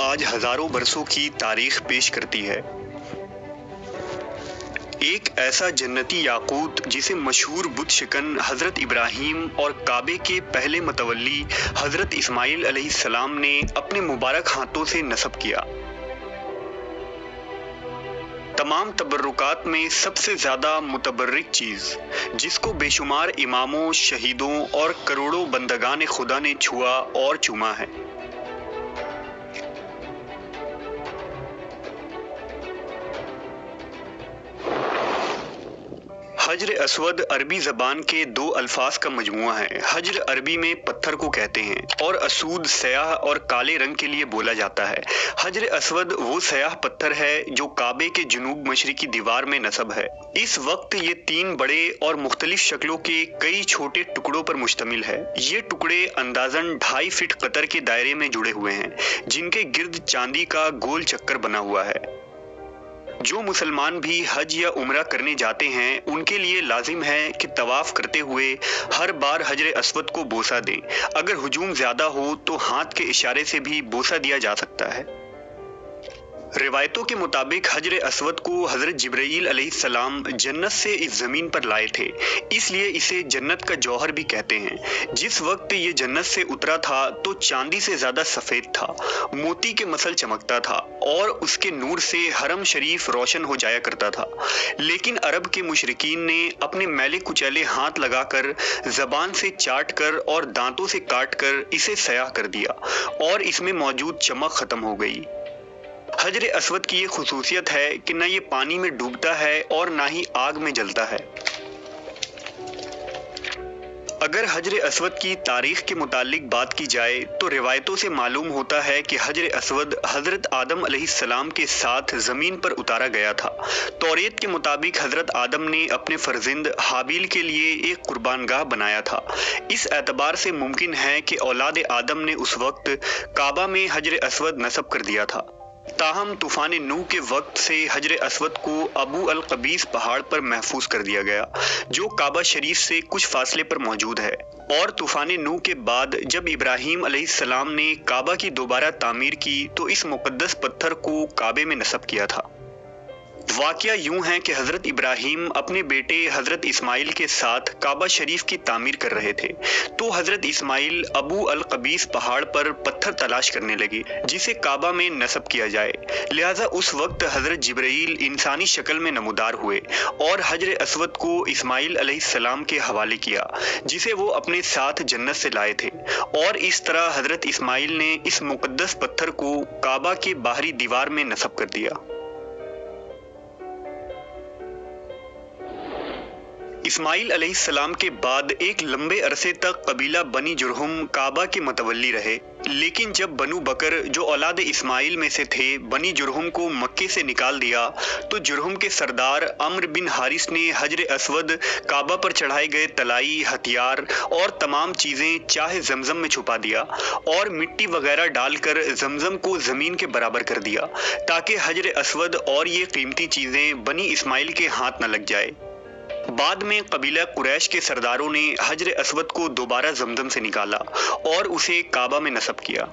آج ہزاروں برسوں کی تاریخ پیش کرتی ہے۔ ایک ایسا جنتی یاقوت جسے مشہور بت شکن حضرت ابراہیم اور کعبے کے پہلے متولی حضرت اسماعیل علیہ السلام نے اپنے مبارک ہاتھوں سے نصب کیا۔ تمام تبرکات میں سب سے زیادہ متبرک چیز، جس کو بے شمار اماموں، شہیدوں اور کروڑوں بندگان خدا نے چھوا اور چوما ہے۔ حجر اسود عربی زبان کے دو الفاظ کا مجموعہ ہے۔ حجر عربی میں پتھر کو کہتے ہیں اور اسود سیاہ اور کالے رنگ کے لیے بولا جاتا ہے۔ حجر اسود وہ سیاہ پتھر ہے جو کعبے کے جنوب مشرقی دیوار میں نصب ہے۔ اس وقت یہ 3 بڑے اور مختلف شکلوں کے کئی چھوٹے ٹکڑوں پر مشتمل ہے۔ یہ ٹکڑے اندازاً 2.5 فٹ قطر کے دائرے میں جڑے ہوئے ہیں، جن کے گرد چاندی کا گول چکر بنا ہوا ہے۔ جو مسلمان بھی حج یا عمرہ کرنے جاتے ہیں ان کے لیے لازم ہے کہ طواف کرتے ہوئے ہر بار حجر اسود کو بوسہ دیں۔ اگر ہجوم زیادہ ہو تو ہاتھ کے اشارے سے بھی بوسہ دیا جا سکتا ہے۔ روایتوں کے مطابق حجر اسود کو حضرت جبرائیل علیہ السلام جنت سے اس زمین پر لائے تھے، اس لیے اسے جنت کا جوہر بھی کہتے ہیں۔ جس وقت یہ جنت سے اترا تھا تو چاندی سے زیادہ سفید تھا، موتی کے مثل چمکتا تھا اور اس کے نور سے حرم شریف روشن ہو جایا کرتا تھا۔ لیکن عرب کے مشرکین نے اپنے میلے کچیلے ہاتھ لگا کر، زبان سے چاٹ کر اور دانتوں سے کاٹ کر اسے سیاہ کر دیا اور اس میں موجود چمک ختم ہو گئی۔ حجر اسود کی یہ خصوصیت ہے کہ نہ یہ پانی میں ڈوبتا ہے اور نہ ہی آگ میں جلتا ہے۔ اگر حجر اسود کی تاریخ کے متعلق بات کی جائے تو روایتوں سے معلوم ہوتا ہے کہ حجر اسود حضرت آدم علیہ السلام کے ساتھ زمین پر اتارا گیا تھا۔ توریت کے مطابق حضرت آدم نے اپنے فرزند حابیل کے لیے ایک قربان گاہ بنایا تھا۔ اس اعتبار سے ممکن ہے کہ اولاد آدم نے اس وقت کعبہ میں حجر اسود نصب کر دیا تھا۔ تاہم طوفان نوح کے وقت سے حجر اسود کو ابو القبیس پہاڑ پر محفوظ کر دیا گیا، جو کعبہ شریف سے کچھ فاصلے پر موجود ہے، اور طوفان نوح کے بعد جب ابراہیم علیہ السلام نے کعبہ کی دوبارہ تعمیر کی تو اس مقدس پتھر کو کعبے میں نصب کیا تھا۔ واقعہ یوں ہے کہ حضرت ابراہیم اپنے بیٹے حضرت اسماعیل کے ساتھ کعبہ شریف کی تعمیر کر رہے تھے تو حضرت اسماعیل ابو القبیس پہاڑ پر پتھر تلاش کرنے لگے جسے کعبہ میں نصب کیا جائے۔ لہٰذا اس وقت حضرت جبرائیل انسانی شکل میں نمودار ہوئے اور حجر اسود کو اسماعیل علیہ السلام کے حوالے کیا، جسے وہ اپنے ساتھ جنت سے لائے تھے، اور اس طرح حضرت اسماعیل نے اس مقدس پتھر کو کعبہ کے باہری دیوار میں نصب کر دیا۔ اسماعیل علیہ السلام کے بعد ایک لمبے عرصے تک قبیلہ بنی جرہم کعبہ کے متولی رہے، لیکن جب بنو بکر جو اولاد اسماعیل میں سے تھے بنی جرہم کو مکے سے نکال دیا تو جرہم کے سردار عمرو بن حارث نے حجر اسود، کعبہ پر چڑھائے گئے طلائی ہتھیار اور تمام چیزیں چاہے زمزم میں چھپا دیا اور مٹی وغیرہ ڈال کر زمزم کو زمین کے برابر کر دیا تاکہ حجر اسود اور یہ قیمتی چیزیں بنی اسماعیل کے ہاتھ نہ لگ جائے۔ بعد میں قبیلہ قریش کے سرداروں نے حجر اسود کو دوبارہ زمزم سے نکالا اور اسے کعبہ میں نصب کیا۔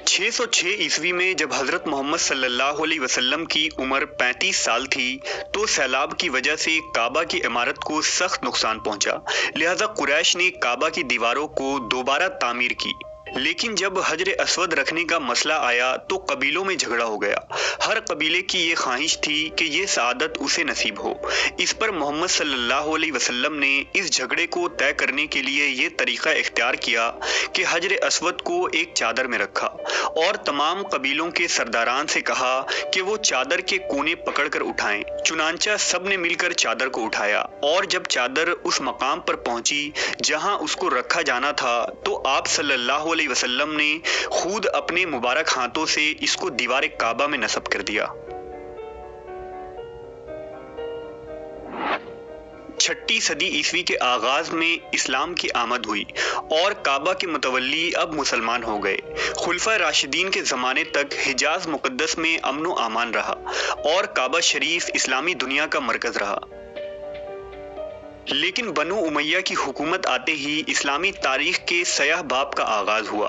606 عیسوی میں جب حضرت محمد صلی اللہ علیہ وسلم کی عمر 35 سال تھی تو سیلاب کی وجہ سے کعبہ کی عمارت کو سخت نقصان پہنچا، لہذا قریش نے کعبہ کی دیواروں کو دوبارہ تعمیر کی۔ لیکن جب حجر اسود رکھنے کا مسئلہ آیا تو قبیلوں میں جھگڑا ہو گیا۔ ہر قبیلے کی یہ خواہش تھی کہ یہ سعادت اسے نصیب ہو۔ اس پر محمد صلی اللہ علیہ وسلم نے اس جھگڑے کو طے کرنے کے لیے یہ طریقہ اختیار کیا کہ حجر اسود کو ایک چادر میں رکھا اور تمام قبیلوں کے سرداران سے کہا کہ وہ چادر کے کونے پکڑ کر اٹھائیں۔ چنانچہ سب نے مل کر چادر کو اٹھایا، اور جب چادر اس مقام پر پہنچی جہاں اس کو رکھا جانا تھا تو آپ صلی اللہ علیہ وسلم نے خود اپنے مبارک ہاتھوں سے اس کو دیوار کعبہ میں نصب کر دیا۔ 6 صدی عیسوی کے آغاز میں اسلام کی آمد ہوئی اور کعبہ کے متولی اب مسلمان ہو گئے۔ خلفائے راشدین کے زمانے تک حجاز مقدس میں امن و امان رہا اور کعبہ شریف اسلامی دنیا کا مرکز رہا۔ لیکن بنو امیہ کی حکومت آتے ہی اسلامی تاریخ کے سیاہ باب کا آغاز ہوا۔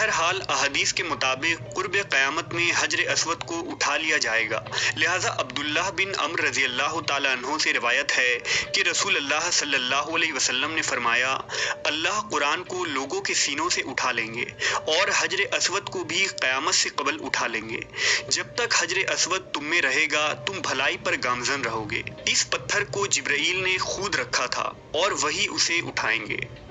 بہرحال احادیث کے مطابق قرب قیامت میں حجر اسود کو اٹھا لیا جائے گا۔ لہٰذا عبداللہ بن عمرو رضی اللہ تعالیٰ عنہ سے روایت ہے کہ رسول اللہ صلی اللہ علیہ وسلم نے فرمایا، اللہ قرآن کو لوگوں کے سینوں سے اٹھا لیں گے اور حجر اسود کو بھی قیامت سے قبل اٹھا لیں گے۔ جب تک حجر اسود تم میں رہے گا تم بھلائی پر گامزن رہو گے۔ اس پتھر کو جبرائیل نے خود رکھا تھا اور وہی اسے اٹھائیں گے۔